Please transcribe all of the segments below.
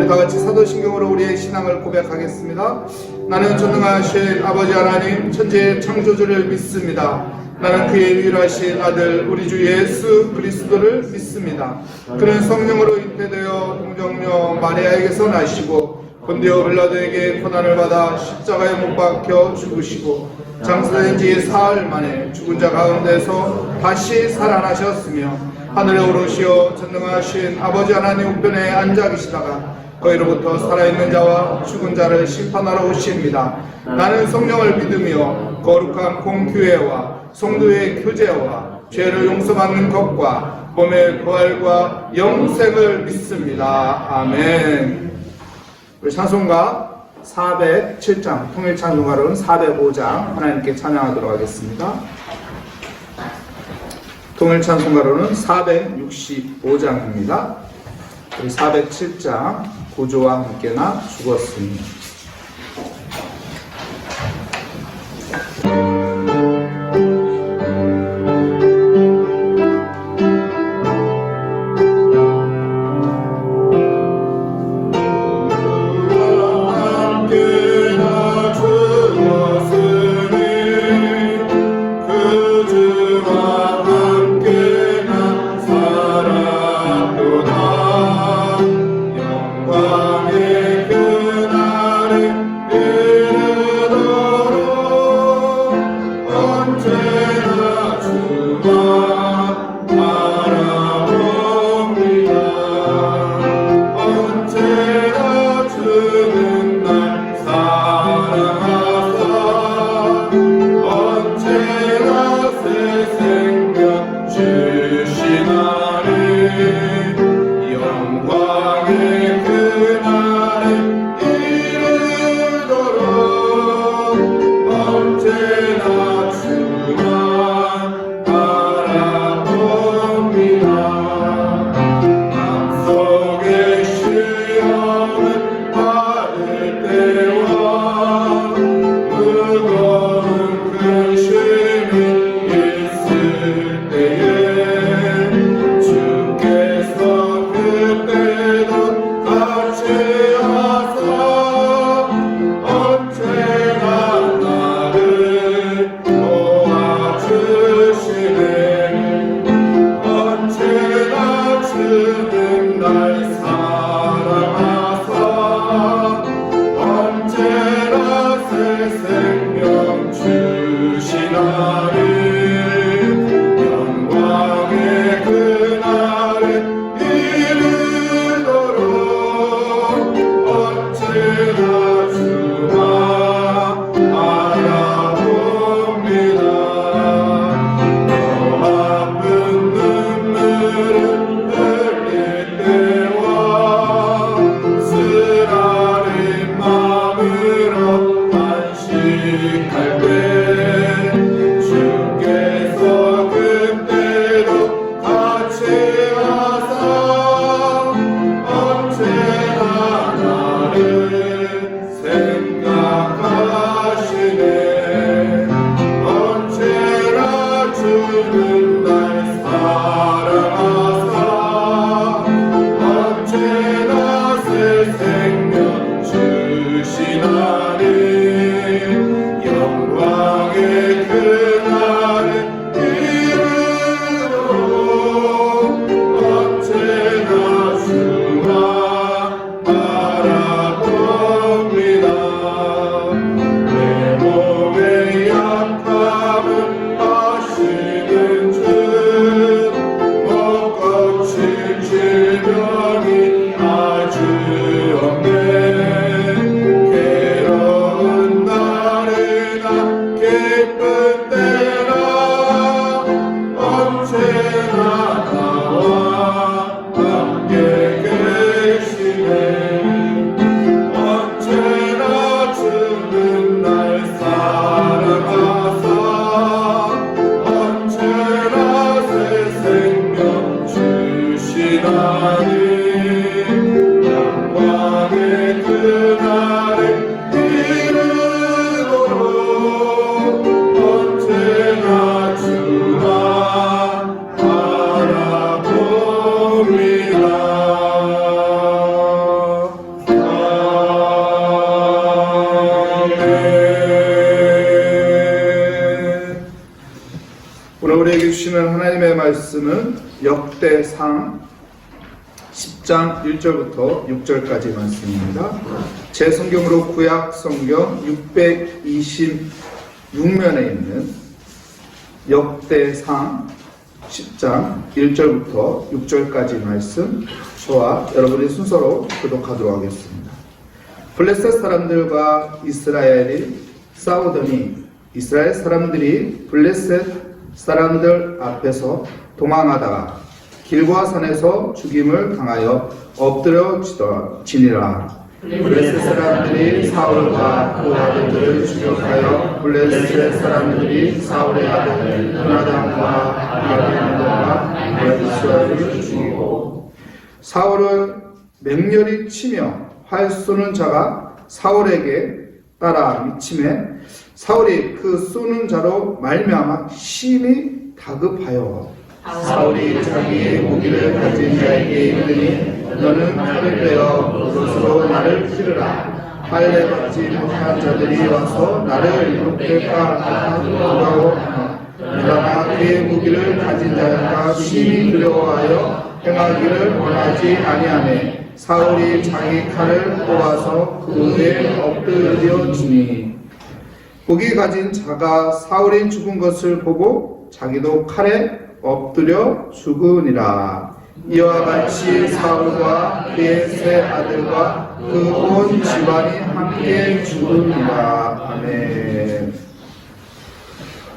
우리 다같이 사도신경으로 우리의 신앙을 고백하겠습니다. 나는 전능하신 아버지 하나님 천지의 창조주를 믿습니다. 나는 그의 유일하신 아들 우리 주 예수 그리스도를 믿습니다. 그는 성령으로 잉태되어 동정녀 마리아에게서 나시고 본디오 빌라도에게 고난을 받아 십자가에 못 박혀 죽으시고 장사된 지 사흘 만에 죽은 자 가운데서 다시 살아나셨으며 하늘에 오르시어 전능하신 아버지 하나님 우편에 앉아 계시다가 거기로부터 살아있는 자와 죽은 자를 심판하러 오십니다. 나는 성령을 믿으며 거룩한 공교회와 성도의 교제와 죄를 용서받는 것과 몸의 부활과 영생을 믿습니다. 아멘. 우리 찬송가 407장, 통일 찬송가로는 405장 하나님께 찬양하도록 하겠습니다. 통일 찬송가로는 465장입니다. 우리 407장, 구주와 함께나 죽었으니. 하나님의 말씀은 역대상 10장 1절부터 6절까지 말씀입니다. 제 성경으로 구약 성경 626면에 있는 역대상 10장 1절부터 6절까지 말씀, 저와 여러분이 순서로 교독하도록 하겠습니다. 블레셋 사람들과 이스라엘이 싸우더니 이스라엘 사람들이 블레셋 사람들 앞에서 도망하다가 길보아 산에서 죽임을 당하여 엎드려 지니라. 블레셋 사람들이 사울과 그 아들들을 추격하여 블레셋 사람들이 사울의 아들 요나단과 아비나답과 엘수아를 죽이고, 사울은 맹렬히 치며 활 쏘는 자가 사울에게 따라 미침에 사울이 그 쏘는 자로 말미암아 심히 다급하여 사울이 자기의 무기를 가진 자에게 이르니 너는 칼을 빼어 그것으로 나를 찌르라. 할례 받지 못한 자들이 와서 나를 이롭게까 하고 그러나 그의 무기를 가진 자가 심히 두려워하여 행하기를 원하지 아니하매 사울이 자기 칼을 뽑아서 그에 엎드려 주니, 무기 가진 자가 사울이 죽은 것을 보고 자기도 칼에 엎드려 죽으니라. 이와 같이 사울과 그의 세 아들과 그 온 집안이 함께 죽으니라. 아멘.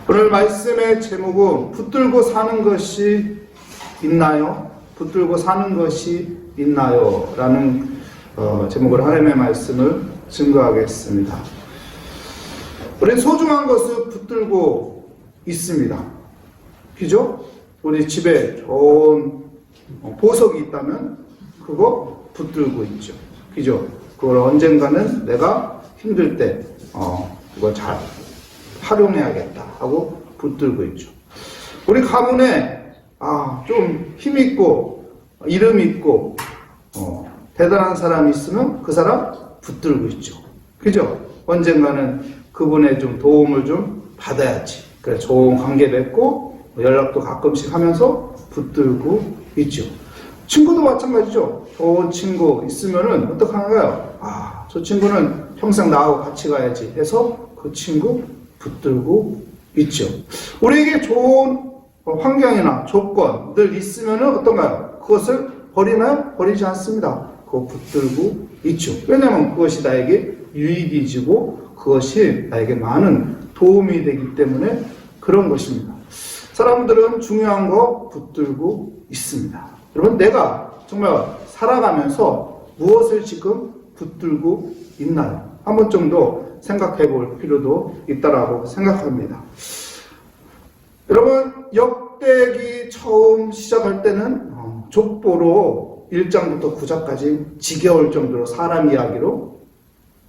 오늘 말씀의 제목은 붙들고 사는 것이 있나요? 붙들고 사는 것이 있나요? 라는 제목으로 하나님의 말씀을 증거하겠습니다. 우리 소중한 것을 붙들고 있습니다. 그죠? 우리 집에 좋은 보석이 있다면 그거 붙들고 있죠. 그죠? 그걸 언젠가는 내가 힘들 때 그거 잘 활용해야겠다 하고 붙들고 있죠. 우리 가문에 좀 힘있고 이름 있고 대단한 사람이 있으면 그 사람 붙들고 있죠. 그죠? 언젠가는 그분의 좀 도움을 좀 받아야지. 그래, 좋은 관계 맺고 연락도 가끔씩 하면서 붙들고 있죠. 친구도 마찬가지죠. 좋은 친구 있으면은 어떡하는가요? 저 친구는 평생 나하고 같이 가야지 해서 그 친구 붙들고 있죠. 우리에게 좋은 환경이나 조건 늘 있으면은 어떤가요? 그것을 버리나요? 버리지 않습니다. 그거 붙들고 있죠. 왜냐하면 그것이 나에게 유익이 지고 그것이 나에게 많은 도움이 되기 때문에 그런 것입니다. 사람들은 중요한 거 붙들고 있습니다. 여러분, 내가 정말 살아가면서 무엇을 지금 붙들고 있나요? 한 번 정도 생각해 볼 필요도 있다라고 생각합니다. 여러분, 역대기 처음 시작할 때는 족보로 1장부터 9장까지 지겨울 정도로 사람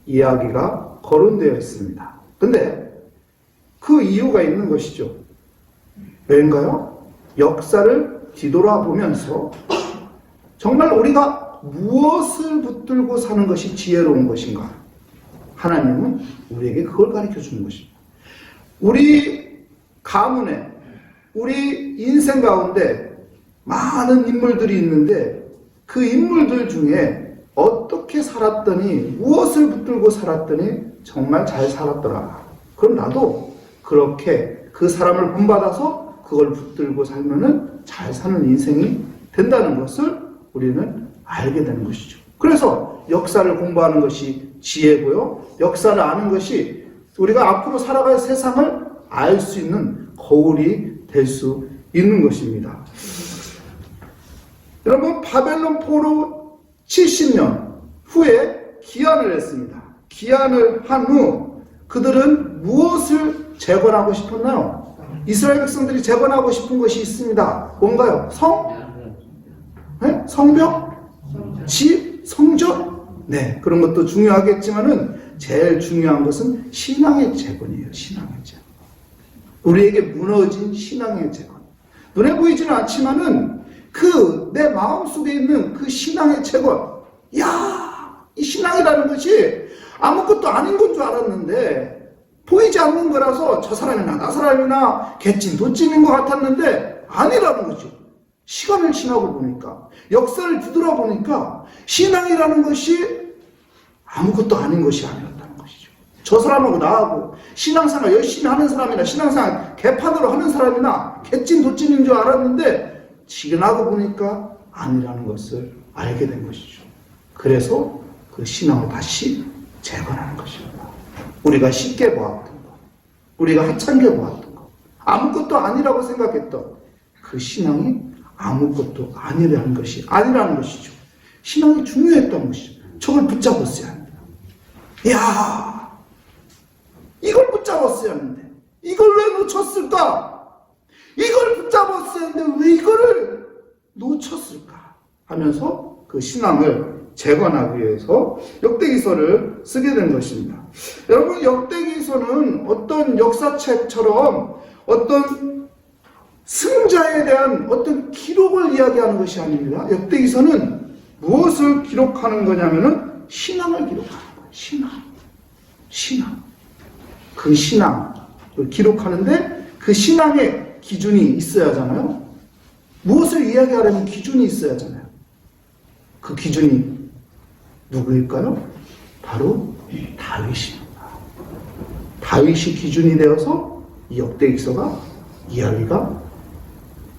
이야기가 거론되어 있습니다. 근데 그 이유가 있는 것이죠. 왜인가요? 역사를 뒤돌아보면서 정말 우리가 무엇을 붙들고 사는 것이 지혜로운 것인가? 하나님은 우리에게 그걸 가르쳐 주는 것입니다. 우리 가문에, 우리 인생 가운데 많은 인물들이 있는데 그 인물들 중에 어떻게 살았더니, 무엇을 붙들고 살았더니 정말 잘 살았더라. 그럼 나도 그렇게 그 사람을 본받아서 그걸 붙들고 살면은 잘 사는 인생이 된다는 것을 우리는 알게 되는 것이죠. 그래서 역사를 공부하는 것이 지혜고요. 역사를 아는 것이 우리가 앞으로 살아갈 세상을 알 수 있는 거울이 될 수 있는 것입니다. 여러분, 바벨론 포로 70년 후에 기한을 했습니다. 기한을 한 후 그들은 무엇을 재건하고 싶었나요? 이스라엘 백성들이 재건하고 싶은 것이 있습니다. 뭔가요? 성벽? 집? 성전? 네, 그런 것도 중요하겠지만은 제일 중요한 것은 신앙의 재건이에요. 신앙의 재건. 우리에게 무너진 신앙의 재건. 눈에 보이지는 않지만은 내 마음속에 있는 그 신앙의 재건. 이 신앙이라는 것이 아무것도 아닌 건 줄 알았는데 보이지 않는 거라서 저 사람이나 나 사람이나 개찐 도찐인 것 같았는데 아니라는 거죠. 시간을 지나고 보니까, 역사를 뒤돌아보니까 신앙이라는 것이 아무것도 아닌 것이 아니었다는 것이죠. 저 사람하고 나하고 신앙생활 열심히 하는 사람이나 신앙생활 개판으로 하는 사람이나 개찐도찐인 줄 알았는데 지나고 보니까 아니라는 것을 알게 된 것이죠. 그래서 그 신앙을 다시 재건하는 것입니다. 우리가 쉽게 보았던 것, 우리가 하찮게 보았던 것, 아무것도 아니라고 생각했던 그 신앙이 아무것도 아니라는 것이죠. 신앙이 중요했던 것이죠. 저걸 붙잡았어야 합니다. 이야, 이걸 붙잡았어야 하는데 이걸 왜 놓쳤을까? 이걸 붙잡았어야 하는데 왜 이거를 놓쳤을까? 하면서 그 신앙을 재건하기 위해서 역대기서를 쓰게 된 것입니다. 여러분, 역대기서는 어떤 역사책처럼 어떤 승자에 대한 어떤 기록을 이야기하는 것이 아닙니다. 역대기서는 무엇을 기록하는 거냐면은 신앙을 기록하는 거예요. 신앙. 그 신앙을 기록하는데 그 신앙의 기준이 있어야 하잖아요. 무엇을 이야기하려면 기준이 있어야 하잖아요. 그 기준이 누구일까요? 바로 다윗입니다. 다윗이 기준이 되어서 이 역대기서가 이야기가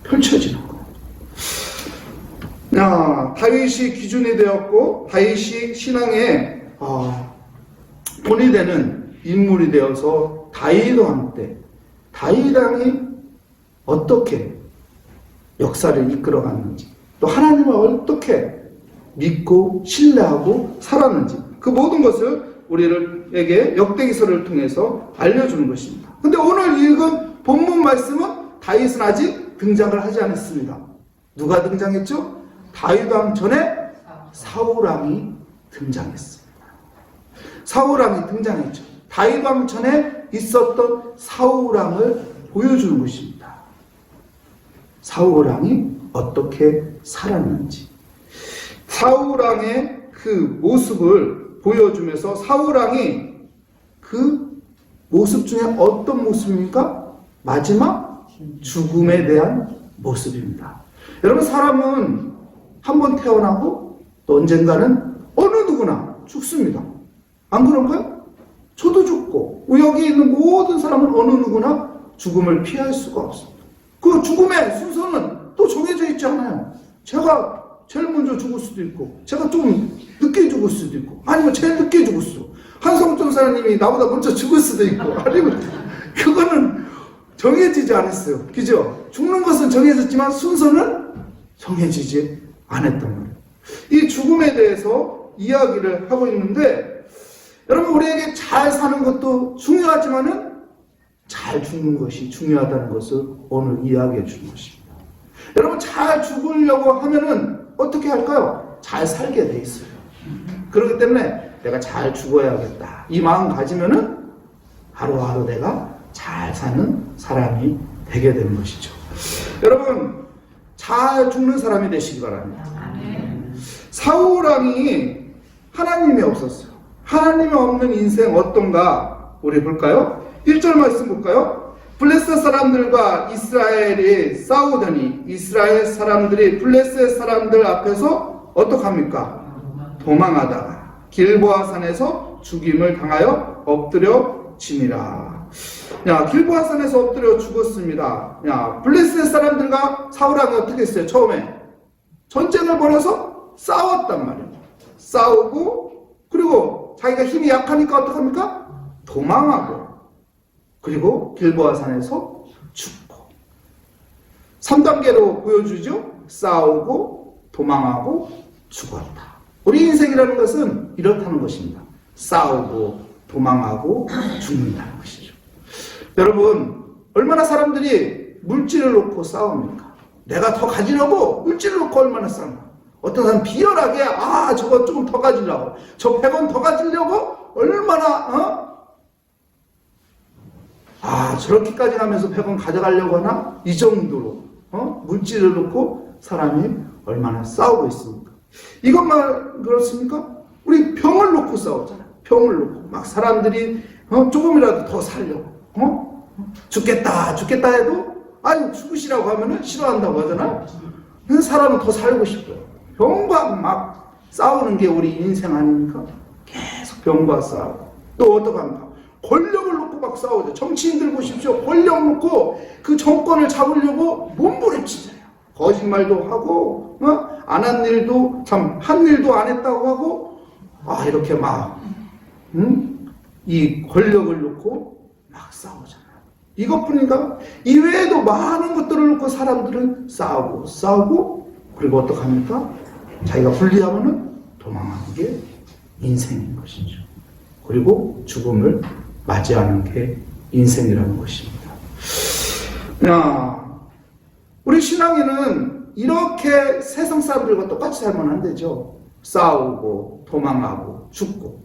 펼쳐지는 거예요. 다윗이 기준이 되었고 다윗이 신앙의 본이 되는 인물이 되어서 다윗 왕 때 다윗 왕이 어떻게 역사를 이끌어갔는지 또 하나님을 어떻게 믿고 신뢰하고 살았는지 그 모든 것을 우리에게 역대기서를 통해서 알려주는 것입니다. 근데 오늘 읽은 본문 말씀은 다윗은 아직 등장을 하지 않았습니다. 누가 등장했죠? 다윗 왕 전에 사울 왕이 등장했습니다. 사울 왕이 등장했죠. 다윗 왕 전에 있었던 사울 왕을 보여주는 것입니다. 사울 왕이 어떻게 살았는지 사울 왕의 그 모습을 보여주면서 사울 왕이 그 모습 중에 어떤 모습입니까? 마지막 죽음에 대한 모습입니다. 여러분, 사람은 한 번 태어나고 또 언젠가는 어느 누구나 죽습니다. 안 그런가요? 저도 죽고 여기 있는 모든 사람은 어느 누구나 죽음을 피할 수가 없습니다. 그 죽음의 순서는 또 정해져 있지 않아요. 제가 제일 먼저 죽을 수도 있고 제가 좀 늦게 죽을 수도 있고 아니면 제일 늦게 죽었어. 한성준 사장님이 나보다 먼저 죽을 수도 있고 아니면 그거는 정해지지 않았어요. 그죠? 죽는 것은 정해졌지만 순서는 정해지지 않았단 말이에요. 이 죽음에 대해서 이야기를 하고 있는데 여러분, 우리에게 잘 사는 것도 중요하지만은 잘 죽는 것이 중요하다는 것을 오늘 이야기해 주는 것입니다. 여러분, 잘 죽으려고 하면은 어떻게 할까요? 잘 살게 돼 있어요. 그렇기 때문에 내가 잘 죽어야겠다. 이 마음 가지면은 하루하루 내가 잘 사는 사람이 되게 되는 것이죠. 여러분, 잘 죽는 사람이 되시기 바랍니다. 사울 왕이 하나님이 없었어요. 하나님이 없는 인생 어떤가 우리 볼까요? 1절 말씀 볼까요? 블레셋 사람들과 이스라엘이 싸우더니 이스라엘 사람들이 블레셋 사람들 앞에서 어떡합니까? 도망하다가 길보아 산에서 죽임을 당하여 엎드려 지니라. 길보아 산에서 엎드려 죽었습니다. 블레셋 사람들과 사울 왕이 어떻게 했어요? 처음에 전쟁을 벌여서 싸웠단 말이에요. 싸우고 그리고 자기가 힘이 약하니까 어떡합니까? 도망하고 그리고 길보아 산에서 죽고 3단계로 보여주죠. 싸우고 도망하고 죽었다. 우리 인생이라는 것은 이렇다는 것입니다. 싸우고 도망하고 죽는다는 것이죠. 여러분, 얼마나 사람들이 물질을 놓고 싸웁니까? 내가 더 가지려고 물질을 놓고 얼마나 싸웁니까? 어떤 사람 비열하게 저거 조금 더 가지려고 저 100원 더 가지려고 얼마나 저렇게까지 하면서 100원 가져가려고 하나? 이 정도로 물질을 놓고 사람이 얼마나 싸우고 있습니까? 이것만 그렇습니까? 우리 병을 놓고 싸우잖아요. 병을 놓고 막 사람들이 조금이라도 더 살려고 죽겠다 해도 아니 죽으시라고 하면은 싫어한다고 하잖아. 그 사람은 더 살고 싶어요. 병과 막 싸우는 게 우리 인생 아닙니까? 계속 병과 싸우고 또 어떡합니까? 권력을 놓고 막 싸우죠. 정치인들 보십시오. 권력 놓고 그 정권을 잡으려고 몸부림치잖아요. 거짓말도 하고 안 한 일도 참 한 일도 안 했다고 하고 이렇게 막 이 권력을 놓고 막 싸우잖아요. 이것뿐인가? 이외에도 많은 것들을 놓고 사람들은 싸우고 그리고 어떡합니까? 자기가 불리하면은 도망하는 게 인생인 것이죠. 그리고 죽음을 맞이하는 게 인생이라는 것입니다. 우리 신앙인은 이렇게 세상 사람들과 똑같이 살면 안 되죠. 싸우고 도망하고 죽고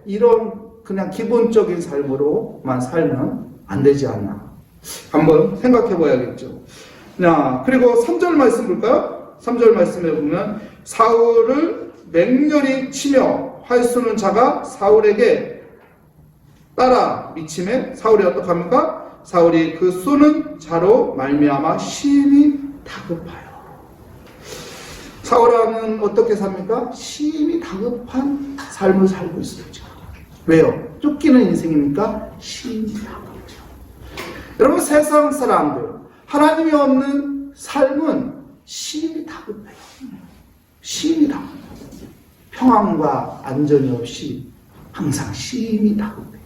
이런 그냥 기본적인 삶으로만 살면 안 되지 않나 한번 생각해 봐야겠죠. 그리고 3절 말씀 볼까요? 3절 말씀에 보면 사울을 맹렬히 치며 활 쏘는 자가 사울에게 따라 미침에 사울이 어떡합니까? 사울이 그 쏘는 자로 말미암아 심히 다급하여. 사울은 어떻게 삽니까? 심히 다급한 삶을 살고 있어요. 왜요? 쫓기는 인생이니까 심히 다급해요. 여러분 세상 사람들 하나님이 없는 삶은 심히 다급해요. 심히 다급해요. 평안과 안전이 없이 항상 심히 다급해요.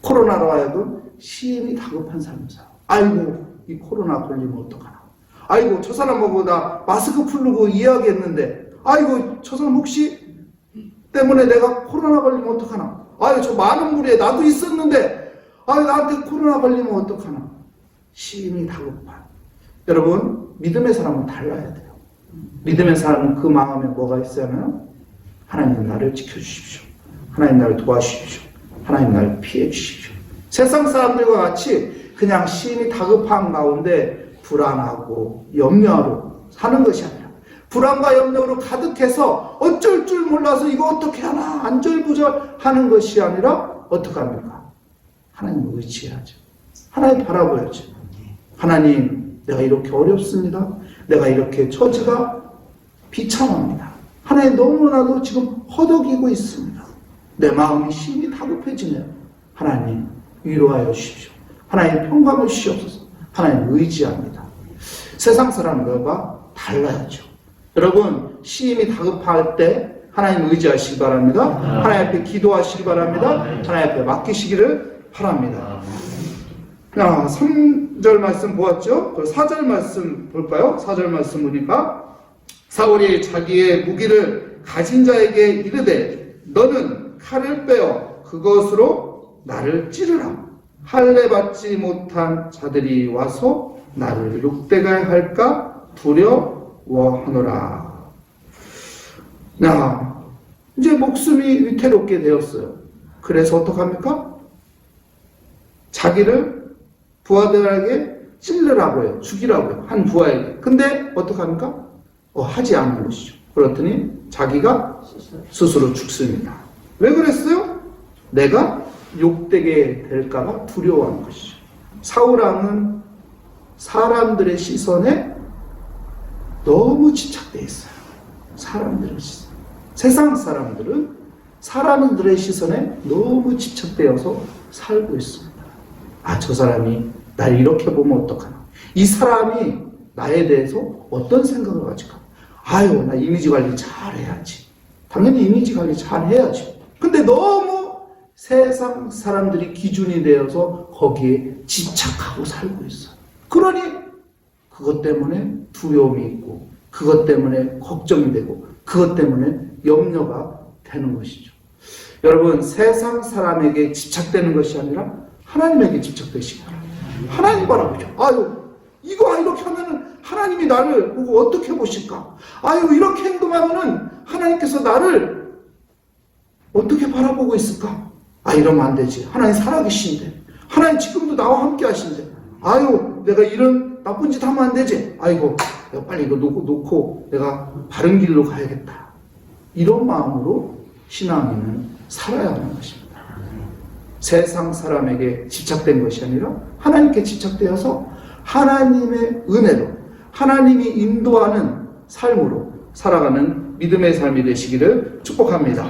코로나로 하여금 심히 다급한 삶을 살아요. 아이고 이 코로나 걸리면 어떡하나. 아이고 저 사람하고 나 마스크 풀고 이야기했는데 아이고 저 사람 혹시 때문에 내가 코로나 걸리면 어떡하나. 아이고 저 많은 무리에 나도 있었는데 아이고 나한테 코로나 걸리면 어떡하나. 심히 다급한. 여러분 믿음의 사람은 달라야 돼요. 믿음의 사람은 그 마음에 뭐가 있어야 하나요? 하나님 나를 지켜주십시오. 하나님 나를 도와주십시오. 하나님 나를 피해 주십시오. 세상 사람들과 같이 그냥 심히 다급한 가운데 불안하고 염려로 사는 것이 아니라 불안과 염려로 가득해서 어쩔 줄 몰라서 이거 어떻게 하나 안절부절 하는 것이 아니라 어떻게 합니까? 하나님을 의지해야죠. 하나님 바라보야죠. 하나님 내가 이렇게 어렵습니다. 내가 이렇게 처지가 비참합니다. 하나님 너무나도 지금 허덕이고 있습니다. 내 마음이 심히 다급해지네요. 하나님 위로하여 주십시오. 하나님 평강을 주시옵소서. 하나님 의지합니다. 세상 사람들과 달라야죠. 여러분 심히 다급할 때 하나님 의지하시기 바랍니다. 하나님 앞에 기도하시기 바랍니다. 하나님 앞에 맡기시기를 바랍니다. 3절 말씀 보았죠? 4절 말씀 볼까요? 4절 말씀 보니까 사울이 자기의 무기를 가진 자에게 이르되 너는 칼을 빼어 그것으로 나를 찌르라. 할례 받지 못한 자들이 와서 나를 욕되게 할까 두려워하노라. 이제 목숨이 위태롭게 되었어요. 그래서 어떡합니까? 자기를 부하들에게 찔르라고 해요. 죽이라고 해요. 한 부하에게. 근데 어떡합니까? 하지 않는 것이죠. 그렇더니 자기가 스스로 죽습니다. 왜 그랬어요? 내가 욕되게 될까봐 두려워하는 것이죠. 사울왕은 사람들의 시선에 너무 집착되어 있어요. 사람들의 시선. 세상 사람들은 사람들의 시선에 너무 집착되어서 살고 있습니다. 저 사람이 날 이렇게 보면 어떡하나. 이 사람이 나에 대해서 어떤 생각을 가질까. 나 이미지 관리 잘해야지. 당연히 이미지 관리 잘해야지. 근데 너무 세상 사람들이 기준이 되어서 거기에 집착하고 살고 있어요. 그러니 그것 때문에 두려움이 있고 그것 때문에 걱정이 되고 그것 때문에 염려가 되는 것이죠. 여러분 세상 사람에게 집착되는 것이 아니라 하나님에게 집착되시기 바랍니다. 하나님 바라보죠. 이거 이렇게 하면은 하나님이 나를 보고 어떻게 보실까? 이렇게 행동하면은 하나님께서 나를 어떻게 바라보고 있을까? 이러면 안 되지. 하나님 살아계신데. 하나님 지금도 나와 함께 하신데. 내가 이런 나쁜 짓 하면 안 되지. 내가 빨리 이거 놓고 내가 바른 길로 가야겠다. 이런 마음으로 신앙인은 살아야 하는 것입니다. 세상 사람에게 집착된 것이 아니라 하나님께 집착되어서 하나님의 은혜로 하나님이 인도하는 삶으로 살아가는 믿음의 삶이 되시기를 축복합니다.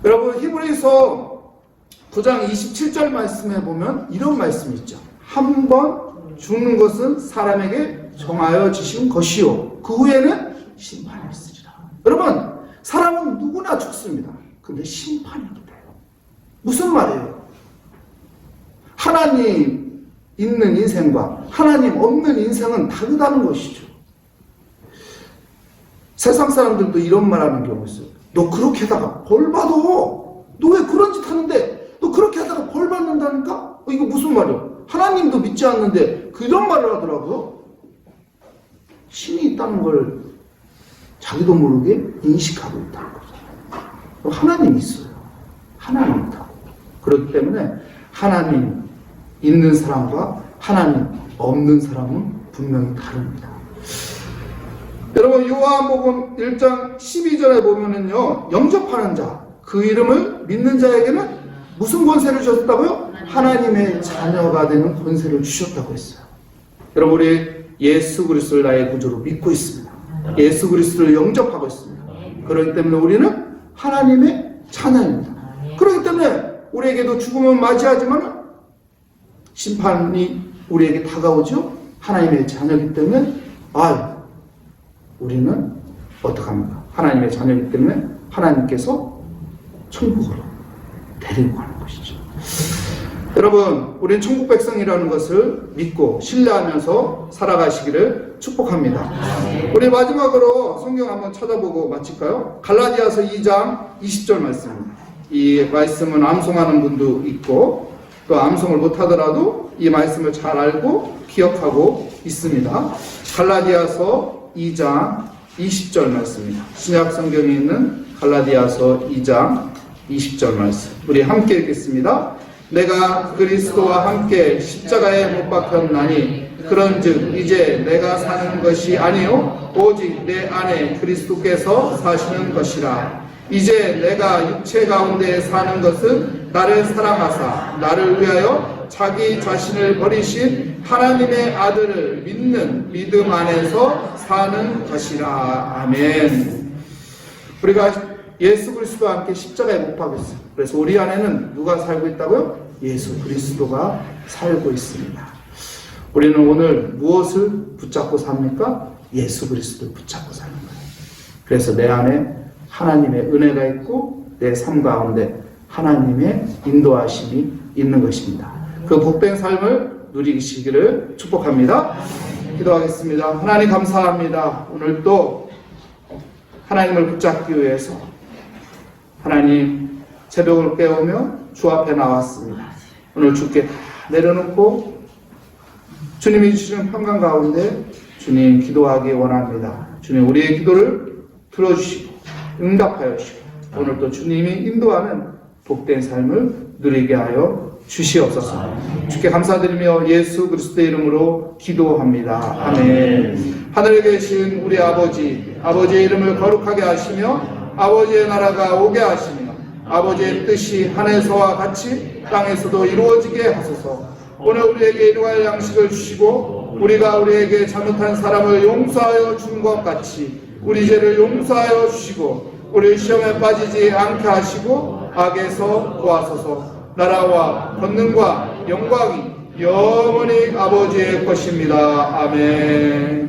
여러분, 히브리서 9장 27절 말씀에 보면 이런 말씀이 있죠. 한 번 죽는 것은 사람에게 정하여 지신 것이요 그 후에는 심판이 있으리라. 여러분, 사람은 누구나 죽습니다. 근데 심판이 있대요. 무슨 말이에요? 하나님 있는 인생과 하나님 없는 인생은 다르다는 것이죠. 세상 사람들도 이런 말 하는 경우 있어요. 너 그렇게 하다가 벌 받아. 너 왜 그런 짓 하는데? 너 그렇게 하다가 벌 받는다니까? 이거 무슨 말이야? 하나님도 믿지 않는데 그런 말을 하더라고요. 신이 있다는 걸 자기도 모르게 인식하고 있다는 거죠. 하나님이 있어요. 하나님 있다고. 그렇기 때문에 하나님 있는 사람과 하나님 없는 사람은 분명히 다릅니다. 여러분, 요한복음 1장 12절에 보면은요, 영접하는 자, 그 이름을 믿는 자에게는 무슨 권세를 주셨다고요? 하나님의 자녀가 되는 권세를 주셨다고 했어요. 여러분, 우리 예수 그리스도를 나의 구주로 믿고 있습니다. 예수 그리스도를 영접하고 있습니다. 그렇기 때문에 우리는 하나님의 자녀입니다. 그렇기 때문에 우리에게도 죽음은 맞이하지만 심판이 우리에게 다가오죠. 하나님의 자녀이기 때문에 우리는 어떡합니까? 하나님의 자녀이기 때문에 하나님께서 천국으로 데리고 가는 것이죠. 여러분, 우리는 천국 백성이라는 것을 믿고 신뢰하면서 살아가시기를 축복합니다. 우리 마지막으로 성경 한번 찾아보고 마칠까요? 갈라디아서 2장 20절 말씀입니다. 이 말씀은 암송하는 분도 있고 또 암송을 못하더라도 이 말씀을 잘 알고 기억하고 있습니다. 갈라디아서 2장 20절 말씀입니다. 신약 성경에 있는 갈라디아서 2장 20절 말씀, 우리 함께 읽겠습니다. 내가 그리스도와 함께 십자가에 못 박혔나니 그런즉 이제 내가 사는 것이 아니요 오직 내 안에 그리스도께서 사시는 것이라. 이제 내가 육체 가운데 사는 것은 나를 사랑하사 나를 위하여 자기 자신을 버리신 하나님의 아들을 믿는 믿음 안에서 사는 것이라. 아멘. 우리가 예수 그리스도와 함께 십자가에 못 박혔어요. 그래서 우리 안에는 누가 살고 있다고요? 예수 그리스도가 살고 있습니다. 우리는 오늘 무엇을 붙잡고 삽니까? 예수 그리스도를 붙잡고 사는 거예요. 그래서 내 안에 하나님의 은혜가 있고 내 삶 가운데 하나님의 인도하심이 있는 것입니다. 그 복된 삶을 누리시기를 축복합니다. 기도하겠습니다. 하나님 감사합니다. 오늘 또 하나님을 붙잡기 위해서 하나님 새벽을 깨우며 주 앞에 나왔습니다. 오늘 주께 다 내려놓고 주님이 주시는 평강 가운데 주님 기도하기 원합니다. 주님 우리의 기도를 들어주시고 응답하여 주시고 오늘 또 주님이 인도하는 복된 삶을 누리게 하여 주시옵소서. 주께 감사드리며 예수 그리스도의 이름으로 기도합니다. 아멘. 하늘에 계신 우리 아버지, 아버지의 이름을 거룩하게 하시며 아버지의 나라가 오게 하시며 아버지의 뜻이 하늘에서와 같이 땅에서도 이루어지게 하소서. 오늘 우리에게 일용할 양식을 주시고 우리가 우리에게 잘못한 사람을 용서하여 준 것 같이 우리 죄를 용서하여 주시고 우리 시험에 빠지지 않게 하시고 악에서 구하소서. 나라와 권능과 영광이 영원히 아버지의 것입니다. 아멘.